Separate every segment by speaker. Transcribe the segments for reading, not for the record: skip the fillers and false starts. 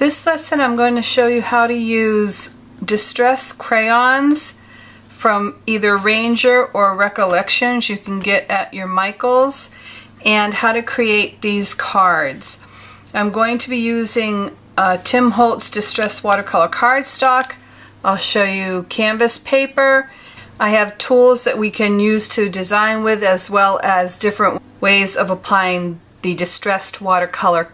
Speaker 1: This lesson I'm going to show you how to use distress crayons from either Ranger or Recollections you can get at your Michaels, and how to create these cards. I'm going to be using Tim Holtz Distress Watercolor cardstock. I'll show you canvas paper. I have tools that we can use to design with, as well as different ways of applying the distressed watercolor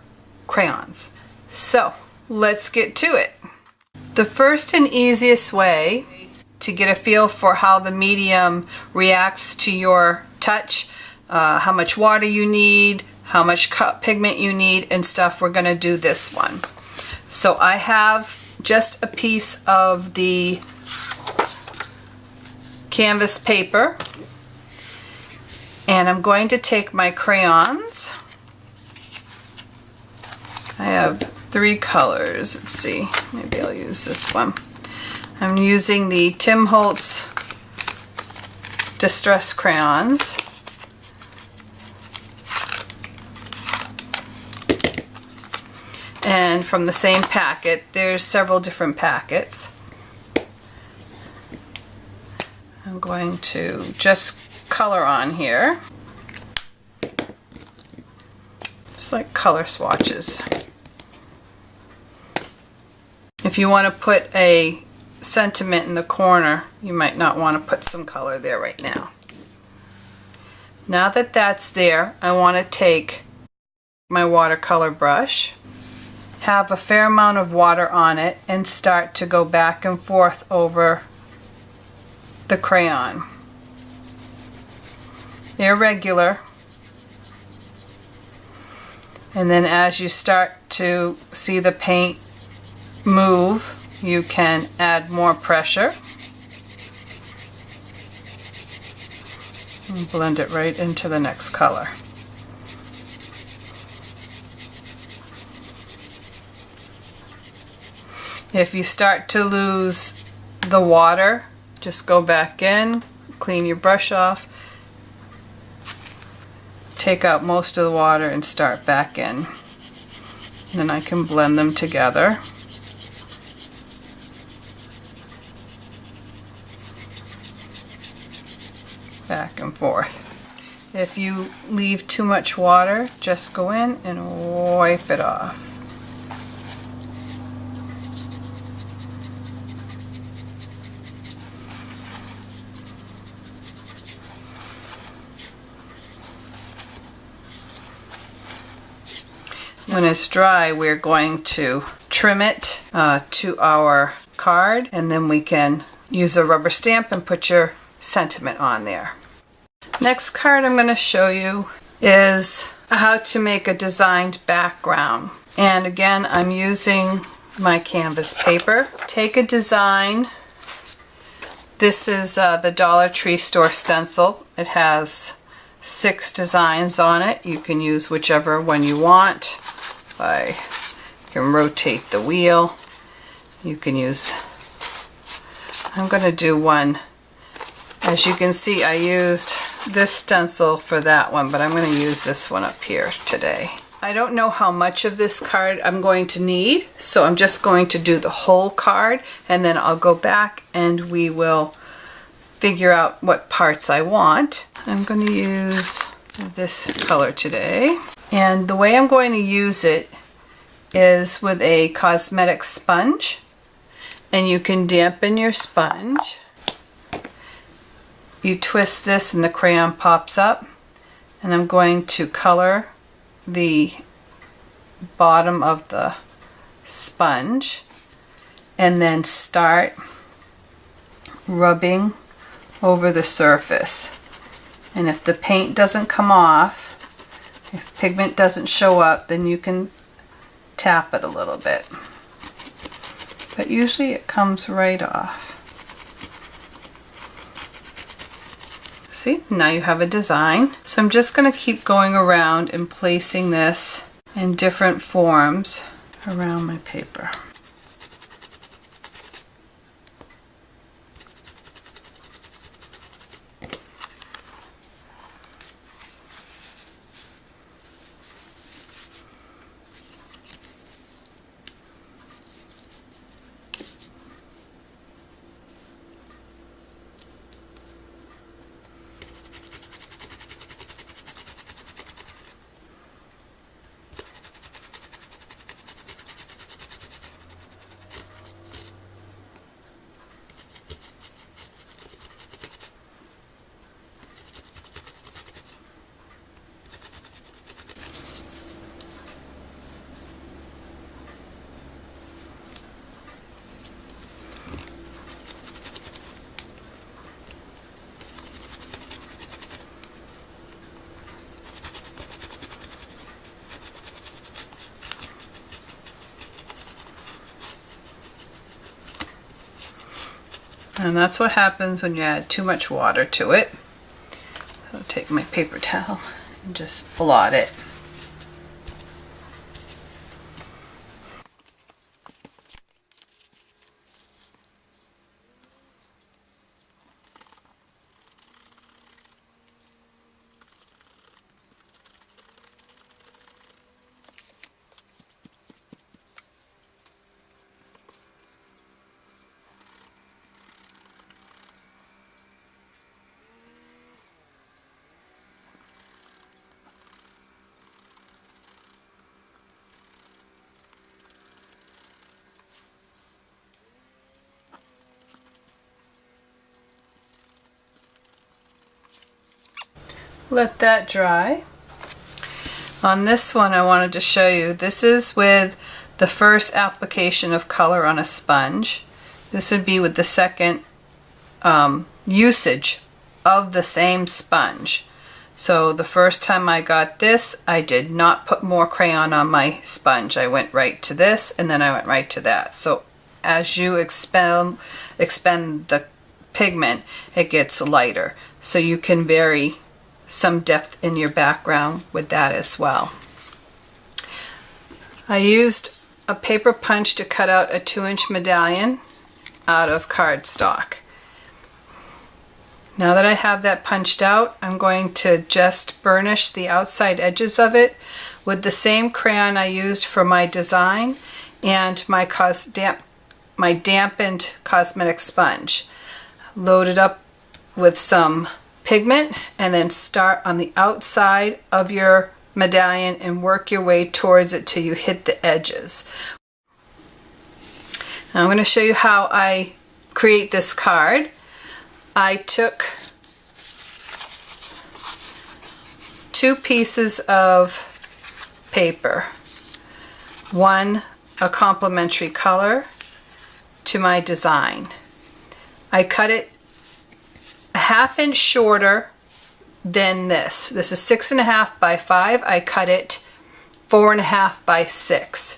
Speaker 1: crayons. So let's get to it. The first and easiest way to get a feel for how the medium reacts to your touch, how much water you need, how much pigment you need and stuff, we're going to do this one. So I have just a piece of the canvas paper, and I'm going to take my crayons. I have 3 colors. Let's see, maybe I'll use this one. I'm using the Tim Holtz Distress crayons. And from the same packet, there's several different packets. I'm going to just color on here. It's like color swatches. If you want to put a sentiment in the corner, you might not want to put some color there right now. Now that that's there, I want to take my watercolor brush, have a fair amount of water on it, and start to go back and forth over the crayon. Irregular. And then as you start to see the paint move, you can add more pressure and blend it right into the next color. If you start to lose the water, just go back in, clean your brush off, take out most of the water and start back in. And then I can blend them together. Back and forth. If you leave too much water, just go in and wipe it off. When it's dry, we're going to trim it to our card, and then we can use a rubber stamp and put your sentiment on there. Next card I'm going to show you is how to make a designed background. And again, I'm using my canvas paper. Take a design. This is the Dollar Tree store stencil. It has 6 designs on it. You can use whichever one you want. You can rotate the wheel. You can use, I'm going to do one. As you can see, I used this stencil for that one, but I'm going to use this one up here today. I don't know how much of this card I'm going to need, so I'm just going to do the whole card, and then I'll go back and we will figure out what parts I want. I'm going to use this color today, and the way I'm going to use it is with a cosmetic sponge, and you can dampen your sponge. You twist this and the crayon pops up, and I'm going to color the bottom of the sponge and then start rubbing over the surface. And if the paint doesn't come off, if pigment doesn't show up, then you can tap it a little bit. But usually it comes right off. See, now you have a design. So I'm just going to keep going around and placing this in different forms around my paper. And that's what happens when you add too much water to it. So I'll take my paper towel and just blot it. Let that dry. On this one I wanted to show you, this is with the first application of color on a sponge. This would be with the second usage of the same sponge. So the first time I got this, I did not put more crayon on my sponge. I went right to this and then I went right to that. So as you expend the pigment, it gets lighter. So you can vary some depth in your background with that as well. I used a paper punch to cut out a 2-inch medallion out of cardstock. Now that I have that punched out, I'm going to just burnish the outside edges of it with the same crayon I used for my design and my dampened cosmetic sponge. Load it up with some pigment and then start on the outside of your medallion and work your way towards it till you hit the edges. Now I'm going to show you how I create this card. I took 2 pieces of paper, one a complementary color to my design. I cut it a 1/2 inch shorter than this. This is 6.5 by 5. I cut it 4.5 by 6.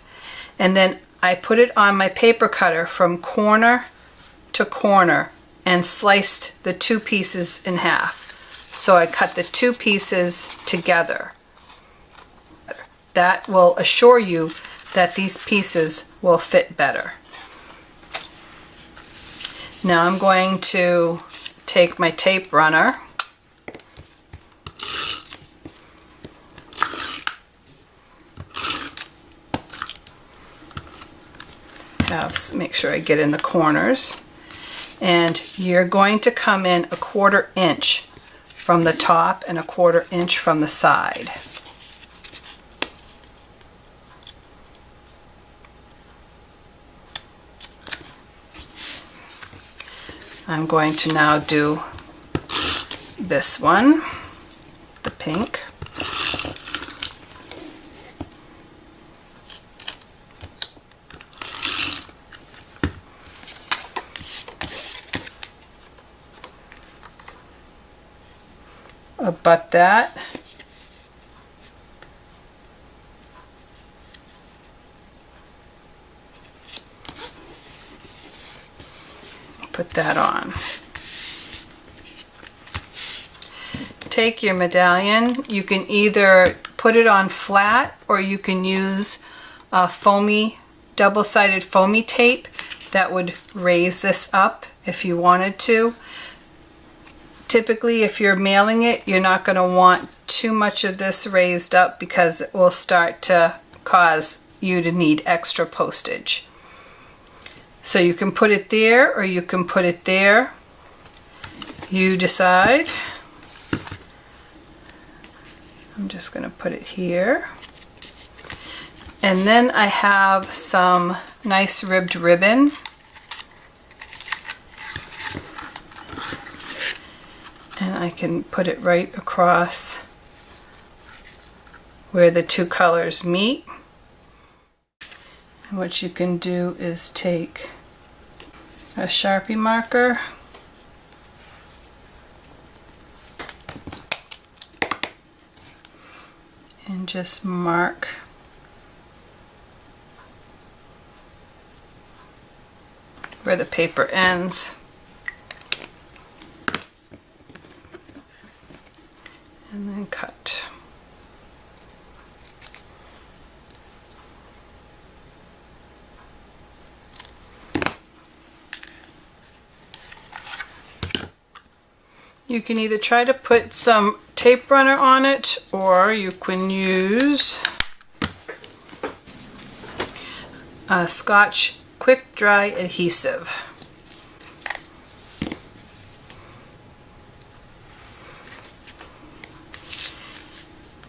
Speaker 1: And then I put it on my paper cutter from corner to corner and sliced the 2 pieces in half. So I cut the 2 pieces together. That will assure you that these pieces will fit better. Now I'm going to take my tape runner make sure I get in the corners, and you're going to come in 1/4 inch from the top and 1/4 inch from the side. I'm going to now do this one, the pink. Abut that. Put that on. Take your medallion. You can either put it on flat or you can use a foamy, double-sided foamy tape that would raise this up if you wanted to. Typically, if you're mailing it, you're not going to want too much of this raised up because it will start to cause you to need extra postage. So you can put it there or you can put it there. You decide. I'm just going to put it here. And then I have some nice ribbed ribbon. And I can put it right across where the 2 colors meet. And what you can do is take a Sharpie marker and just mark where the paper ends. and cut. You can either try to put some tape runner on it, or you can use a Scotch quick dry adhesive.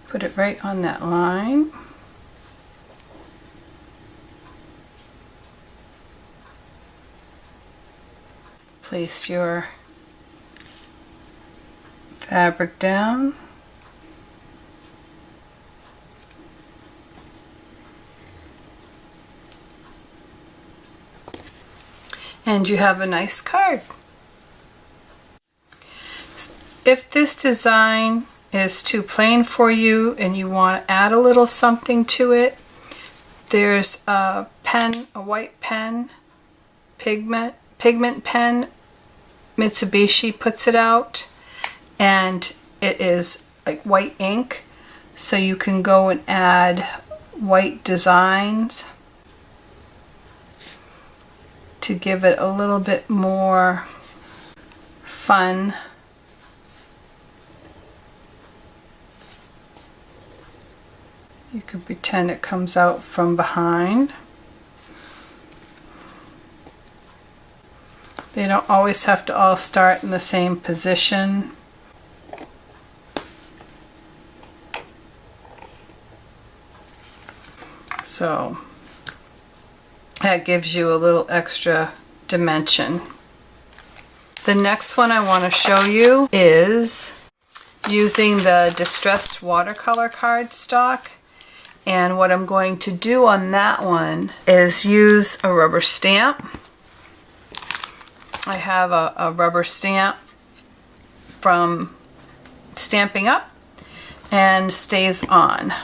Speaker 1: Put it right on that line. Place your fabric down. And you have a nice card. If this design is too plain for you and you want to add a little something to it, there's a pen, a white pen, pigment pen. Mitsubishi puts it out, and it is like white ink, so you can go and add white designs to give it a little bit more fun. You can pretend it comes out from behind. They don't always have to all start in the same position. So that gives you a little extra dimension. The next one I want to show you is using the distressed watercolor cardstock. And what I'm going to do on that one is use a rubber stamp. I have a rubber stamp from Stamping Up and Staz-On.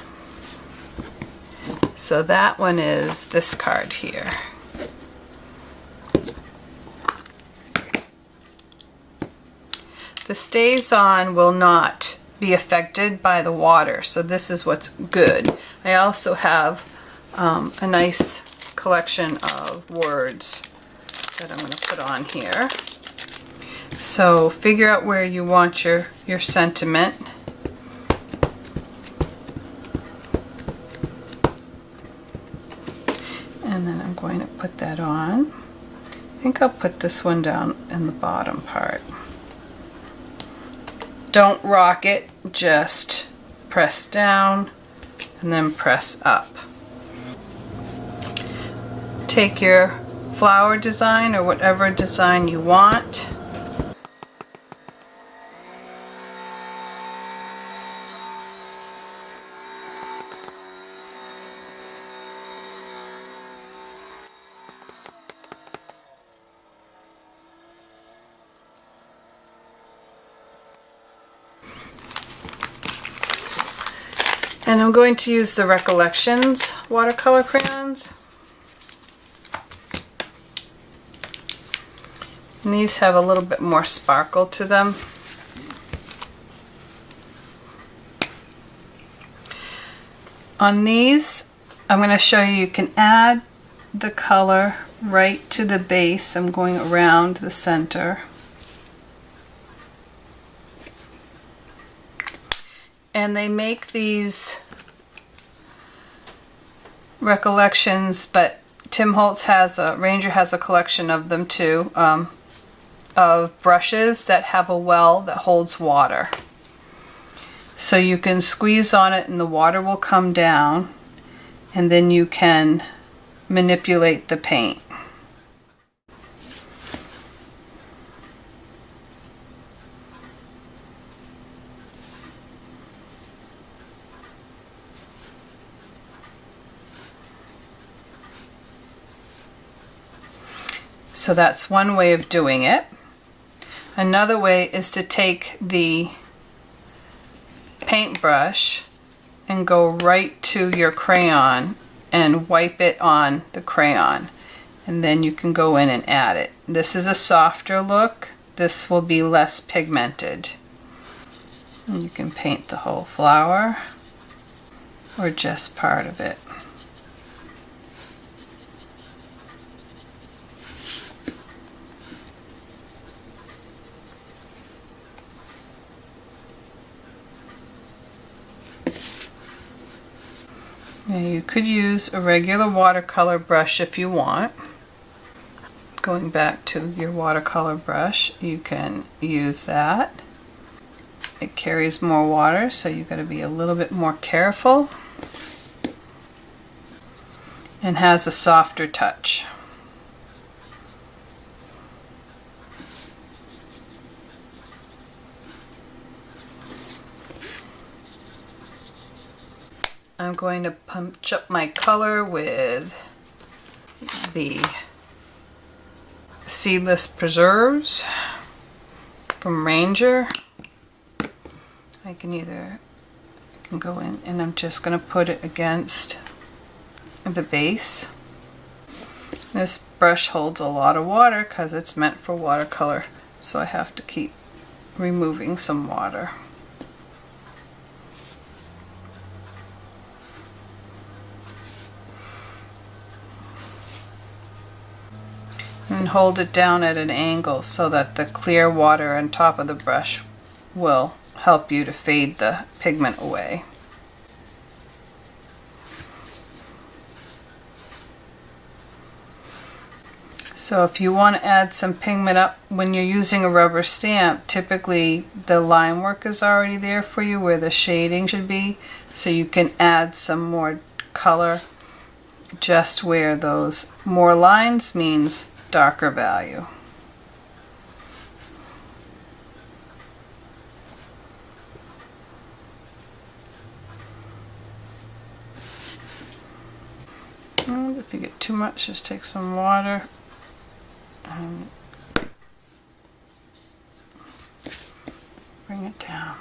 Speaker 1: So that one is this card here. The Staz-On will not be affected by the water, so this is what's good. I also have a nice collection of words that I'm going to put on here. So figure out where you want your sentiment. And then I'm going to put that on. I think I'll put this one down in the bottom part. Don't rock it, just press down and then press up. Take your flower design or whatever design you want. And I'm going to use the Recollections watercolor crayons. And these have a little bit more sparkle to them. On these, I'm going to show you can add the color right to the base. I'm going around the center. And they make these Recollections, but Tim Holtz Ranger has a collection of them too, of brushes that have a well that holds water. So you can squeeze on it and the water will come down, and then you can manipulate the paint. So that's one way of doing it. Another way is to take the paintbrush and go right to your crayon and wipe it on the crayon. And then you can go in and add it. This is a softer look. This will be less pigmented. And you can paint the whole flower or just part of it. Now you could use a regular watercolor brush if you want. Going back to your watercolor brush, you can use that. It carries more water, so you've got to be a little bit more careful, and has a softer touch. I'm going to punch up my color with the Seedless Preserves from Ranger. I can go in and I'm just going to put it against the base. This brush holds a lot of water because it's meant for watercolor, so I have to keep removing some water. And hold it down at an angle so that the clear water on top of the brush will help you to fade the pigment away. So if you want to add some pigment up when you're using a rubber stamp, typically the line work is already there for you where the shading should be, so you can add some more color just where those more lines means darker value. And if you get too much, just take some water and bring it down.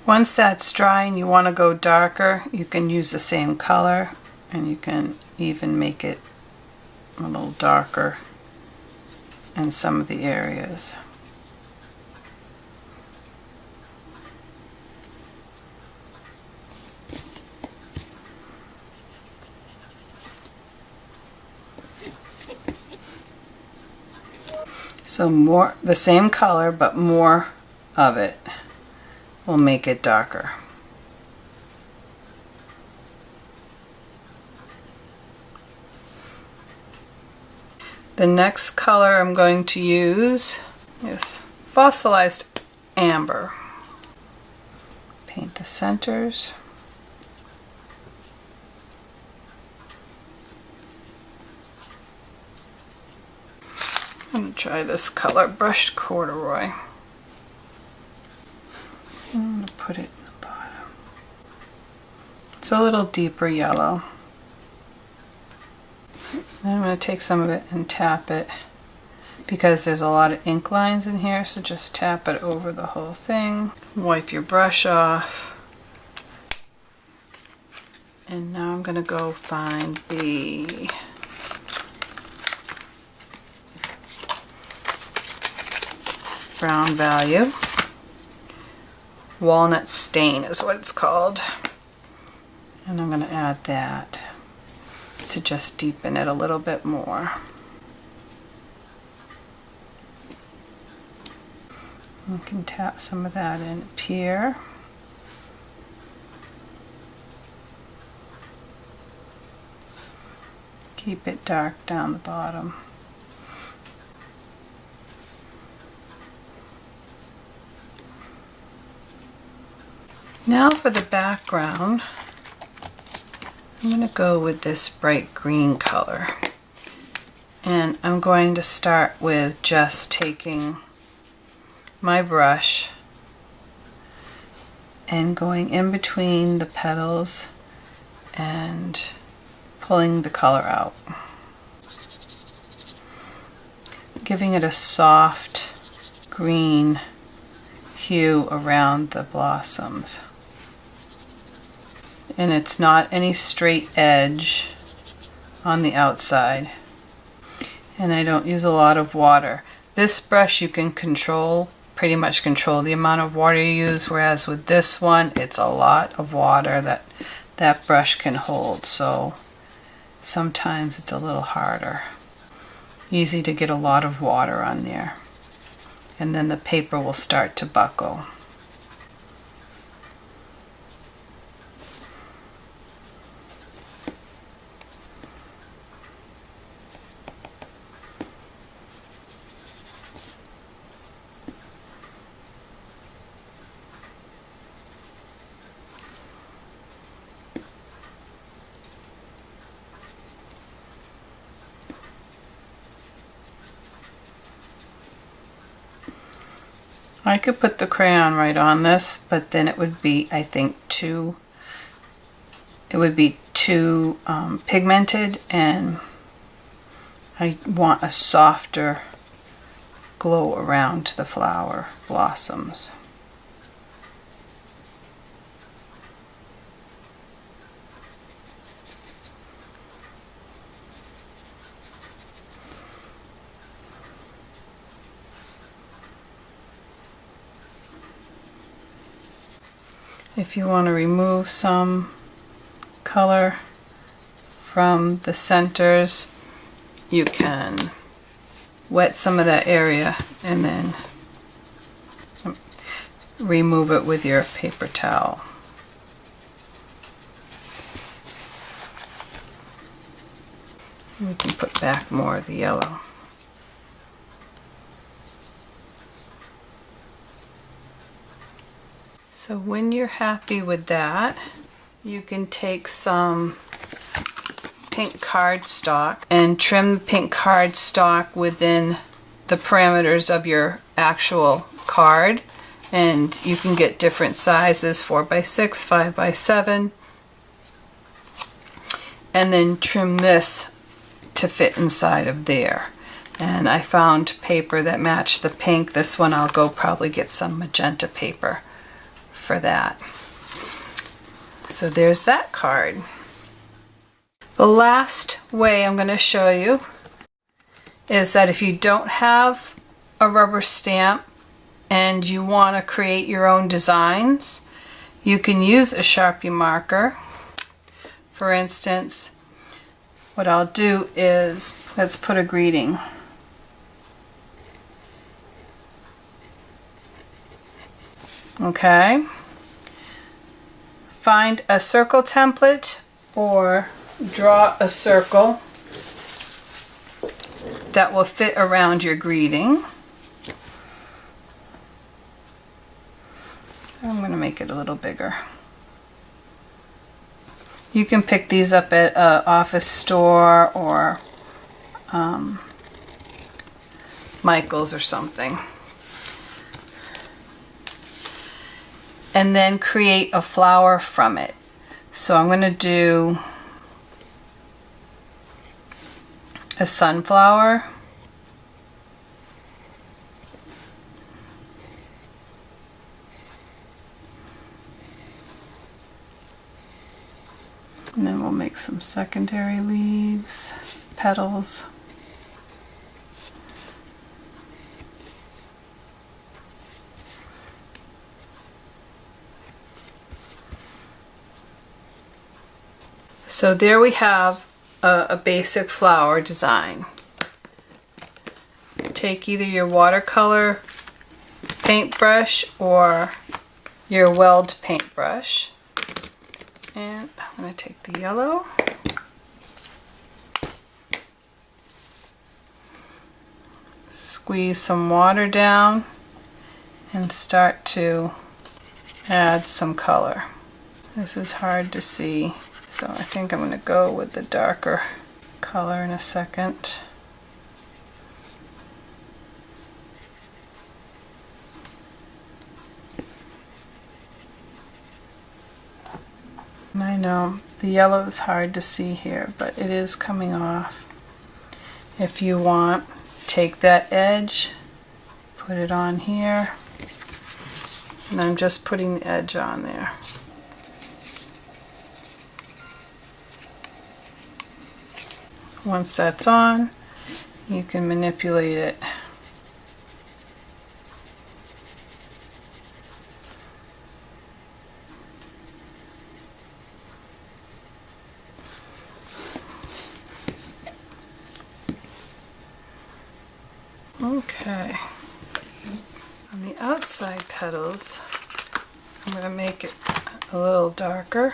Speaker 1: Once that's dry and you want to go darker, you can use the same color and you can even make it a little darker in some of the areas. So more, the same color, but more of it will make it darker. The next color I'm going to use is fossilized amber. Paint the centers. I'm going to try this color, brushed corduroy. I'm going to put it in the bottom. It's a little deeper yellow. Then I'm going to take some of it and tap it because there's a lot of ink lines in here, so just tap it over the whole thing. Wipe your brush off. And now I'm going to go find the brown value. Walnut stain is what it's called. And I'm going to add that to just deepen it a little bit more. You can tap some of that in up here. Keep it dark down the bottom. Now for the background, I'm going to go with this bright green color. And I'm going to start with just taking my brush and going in between the petals and pulling the color out. Giving it a soft green hue around the blossoms. And it's not any straight edge on the outside. And I don't use a lot of water. This brush you can pretty much control the amount of water you use, whereas with this one it's a lot of water that brush can hold, so sometimes it's a little harder. Easy to get a lot of water on there, and then the paper will start to buckle. I could put the crayon right on this, but then it would be, I think, too pigmented, and I want a softer glow around the flower blossoms. If you want to remove some color from the centers, you can wet some of that area and then remove it with your paper towel. We can put back more of the yellow. So when you're happy with that, you can take some pink cardstock and trim the pink cardstock within the parameters of your actual card. And you can get different sizes, 4x6, 5x7. And then trim this to fit inside of there. And I found paper that matched the pink. This one I'll go probably get some magenta paper for that. So there's that card. The last way I'm going to show you is that if you don't have a rubber stamp and you want to create your own designs, you can use a Sharpie marker. For instance, what I'll do is, let's put a greeting. Okay. Find a circle template or draw a circle that will fit around your greeting. I'm going to make it a little bigger. You can pick these up at an office store or Michael's or something. And then create a flower from it. So I'm going to do a sunflower. And then we'll make some secondary leaves, petals. So there we have a basic flower design. Take either your watercolor paintbrush or your weld paintbrush. And I'm going to take the yellow. Squeeze some water down and start to add some color. This is hard to see, so I think I'm going to go with the darker color in a second. I know the yellow is hard to see here, but it is coming off. If you want, take that edge, put it on here, and I'm just putting the edge on there. Once that's on, you can manipulate it. Okay, on the outside petals, I'm going to make it a little darker.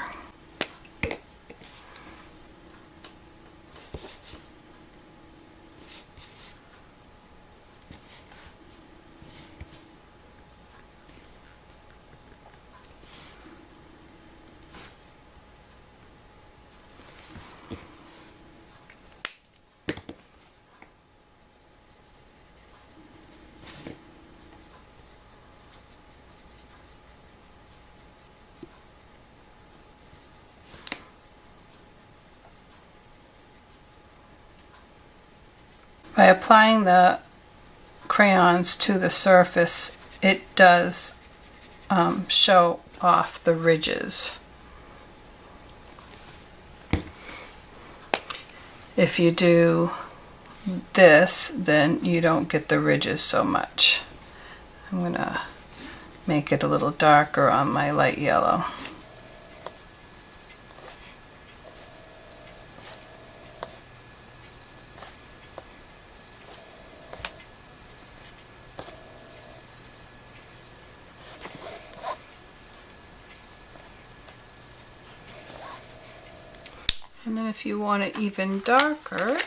Speaker 1: By applying the crayons to the surface, it does show off the ridges. If you do this, then you don't get the ridges so much. I'm going to make it a little darker on my light yellow. And then if you want it even darker,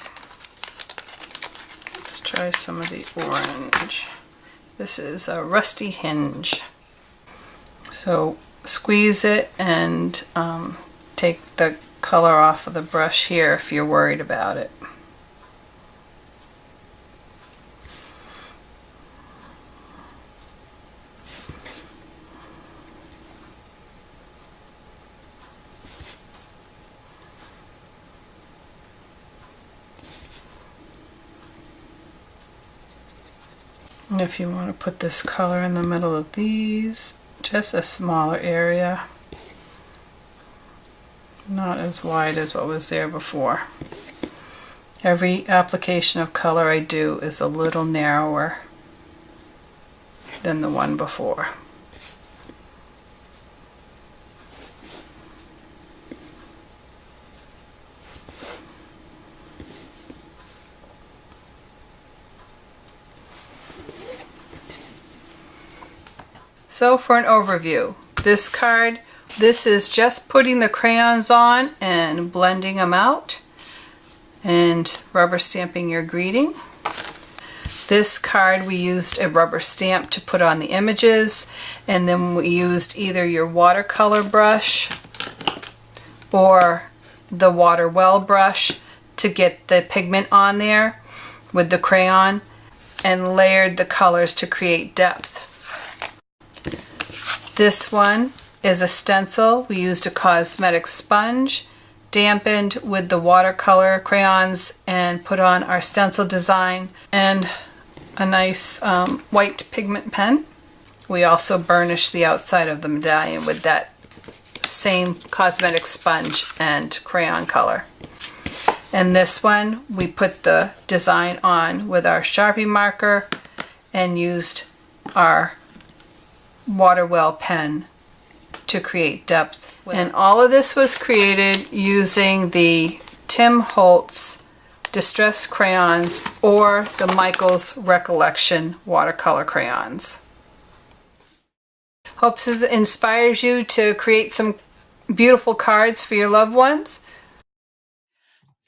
Speaker 1: let's try some of the orange. This is a rusty hinge. So squeeze it and take the color off of the brush here if you're worried about it. And if you want to put this color in the middle of these, just a smaller area, not as wide as what was there before. Every application of color I do is a little narrower than the one before. So for an overview, this card, this is just putting the crayons on and blending them out and rubber stamping your greeting. This card we used a rubber stamp to put on the images, and then we used either your watercolor brush or the water well brush to get the pigment on there with the crayon and layered the colors to create depth. This one is a stencil. We used a cosmetic sponge, dampened with the watercolor crayons, and put on our stencil design and a nice white pigment pen. We also burnished the outside of the medallion with that same cosmetic sponge and crayon color. And this one, we put the design on with our Sharpie marker and used our water well pen to create depth. And all of this was created using the Tim Holtz Distress crayons or the Michaels Recollection watercolor crayons. Hope this inspires you to create some beautiful cards for your loved ones.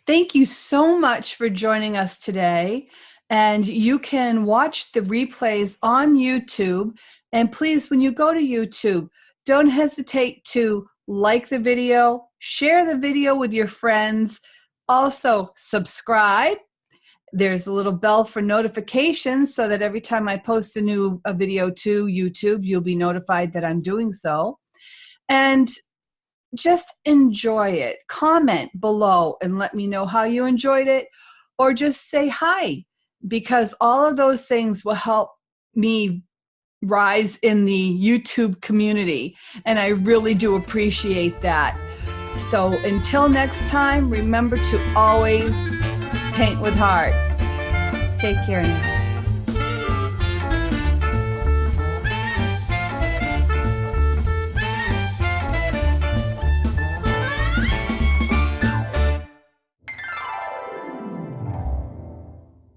Speaker 1: Thank you so much for joining us today. And you can watch the replays on YouTube. And please, when you go to YouTube, don't hesitate to like the video, share the video with your friends. Also, subscribe. There's a little bell for notifications so that every time I post a video to YouTube, you'll be notified that I'm doing so. And just enjoy it. Comment below and let me know how you enjoyed it, or just say hi, because all of those things will help me rise in the YouTube community, and I really do appreciate that. So until next time, remember to always paint with heart. Take care now.